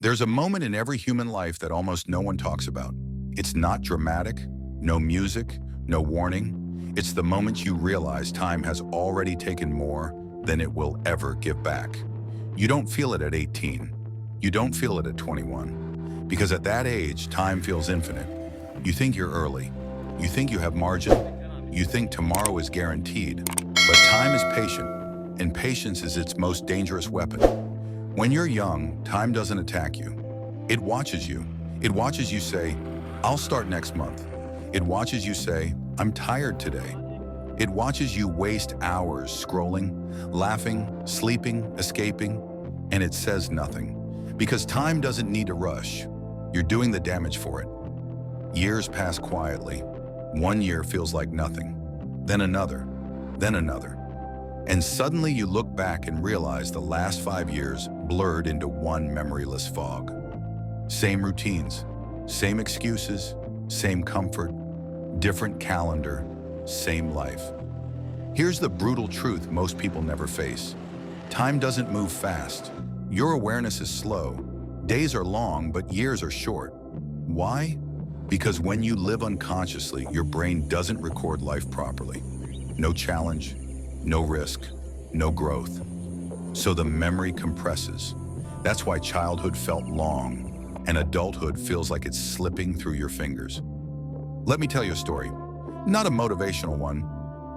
There's a moment in every human life that almost no one talks about. It's not dramatic, no music, no warning. It's the moment you realize time has already taken more than it will ever give back. You don't feel it at 18. You don't feel it at 21. Because at that age, time feels infinite. You think you're early. You think you have margin. You think tomorrow is guaranteed. But time is patient, and patience is its most dangerous weapon. When you're young, time doesn't attack you. It watches you. It watches you say, "I'll start next month." It watches you say, "I'm tired today." It watches you waste hours scrolling, laughing, sleeping, escaping, and it says nothing. Because time doesn't need to rush. You're doing the damage for it. Years pass quietly. 1 year feels like nothing. Then another. Then another. And suddenly you look back and realize the last 5 years blurred into one memoryless fog. Same routines, same excuses, same comfort, different calendar, same life. Here's the brutal truth most people never face. Time doesn't move fast. Your awareness is slow. Days are long, but years are short. Why? Because when you live unconsciously, your brain doesn't record life properly. No challenge, no risk, no growth. So the memory compresses. That's why childhood felt long, and adulthood feels like it's slipping through your fingers. Let me tell you a story. Not a motivational one,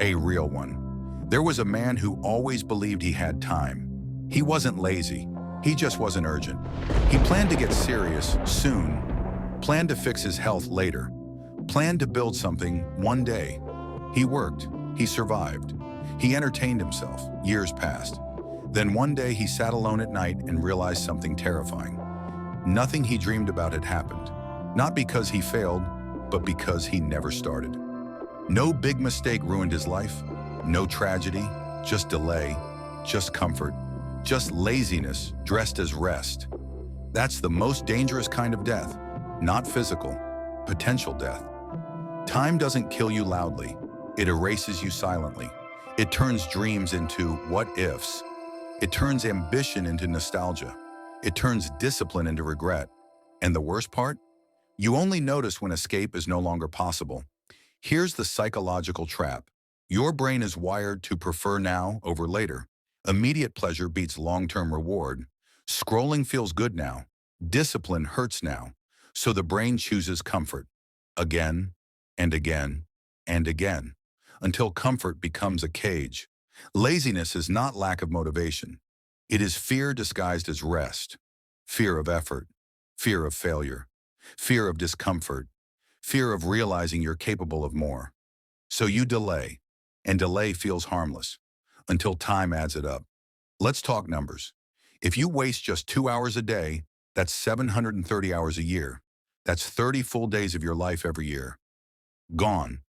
a real one. There was a man who always believed he had time. He wasn't lazy. He just wasn't urgent. He planned to get serious soon, planned to fix his health later, planned to build something one day. He worked. He survived. He entertained himself. Years passed. Then one day he sat alone at night and realized something terrifying. Nothing he dreamed about had happened. Not because he failed, but because he never started. No big mistake ruined his life. No tragedy, just delay, just comfort, just laziness dressed as rest. That's the most dangerous kind of death. Not physical, potential death. Time doesn't kill you loudly. It erases you silently. It turns dreams into what-ifs. It turns ambition into nostalgia. It turns discipline into regret. And the worst part? You only notice when escape is no longer possible. Here's the psychological trap. Your brain is wired to prefer now over later. Immediate pleasure beats long-term reward. Scrolling feels good now. Discipline hurts now. So the brain chooses comfort. Again, and again, and again. Until comfort becomes a cage. Laziness is not lack of motivation. It is fear disguised as rest. Fear of effort. Fear of failure. Fear of discomfort. Fear of realizing you're capable of more. So you delay. And delay feels harmless. Until time adds it up. Let's talk numbers. If you waste just 2 hours a day, that's 730 hours a year. That's 30 full days of your life every year. Gone.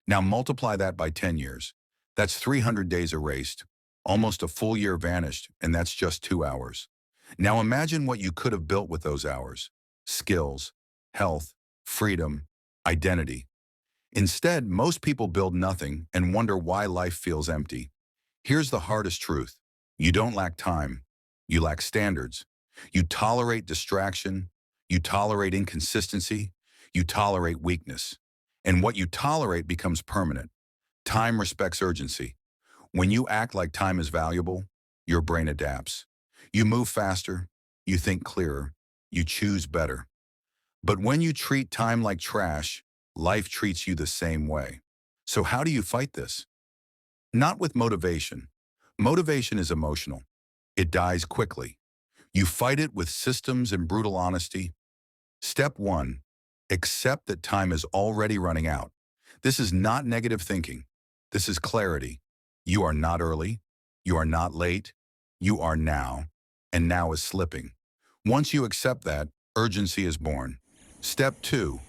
Now multiply that by 10 years. That's 300 days erased. Almost a full year vanished, and that's just 2 hours. Now imagine what you could have built with those hours. Skills, health, freedom, identity. Instead, most people build nothing and wonder why life feels empty. Here's the hardest truth. You don't lack time. You lack standards. You tolerate distraction. You tolerate inconsistency. You tolerate weakness. And what you tolerate becomes permanent. Time respects urgency. When you act like time is valuable, your brain adapts. You move faster. You think clearer. You choose better. But when you treat time like trash, life treats you the same way. So how do you fight this? Not with motivation. Motivation is emotional. It dies quickly. You fight it with systems and brutal honesty. Step 1. Accept that time is already running out. This is not negative thinking. This is clarity. You are not early. You are not late. You are now. And now is slipping. Once you accept that, urgency is born. Step 2.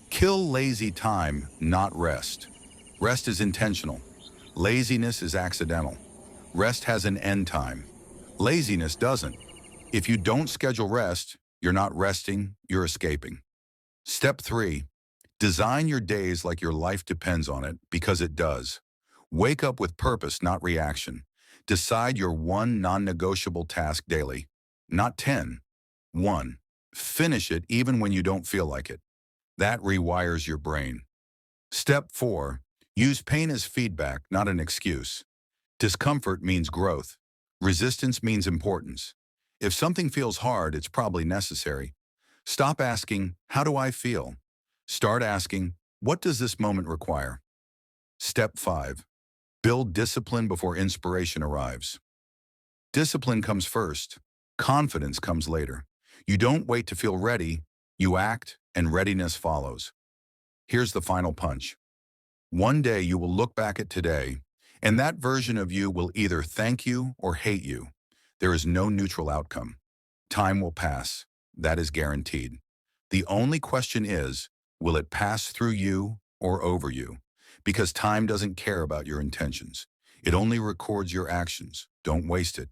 Kill lazy time, not rest. Rest is intentional. Laziness is accidental. Rest has an end time. Laziness doesn't. If you don't schedule rest, you're not resting, you're escaping. Step 3. Design your days like your life depends on it, because it does. Wake up with purpose, not reaction. Decide your one non-negotiable task daily. Not 10. 1. Finish it even when you don't feel like it. That rewires your brain. Step 4. Use pain as feedback, not an excuse. Discomfort means growth. Resistance means importance. If something feels hard, it's probably necessary. Stop asking, how do I feel? Start asking, what does this moment require? Step 5. Build discipline before inspiration arrives. Discipline comes first. Confidence comes later. You don't wait to feel ready. You act, and readiness follows. Here's the final punch. One day you will look back at today, and that version of you will either thank you or hate you. There is no neutral outcome. Time will pass. That is guaranteed. The only question is, will it pass through you or over you? Because time doesn't care about your intentions. It only records your actions. Don't waste it.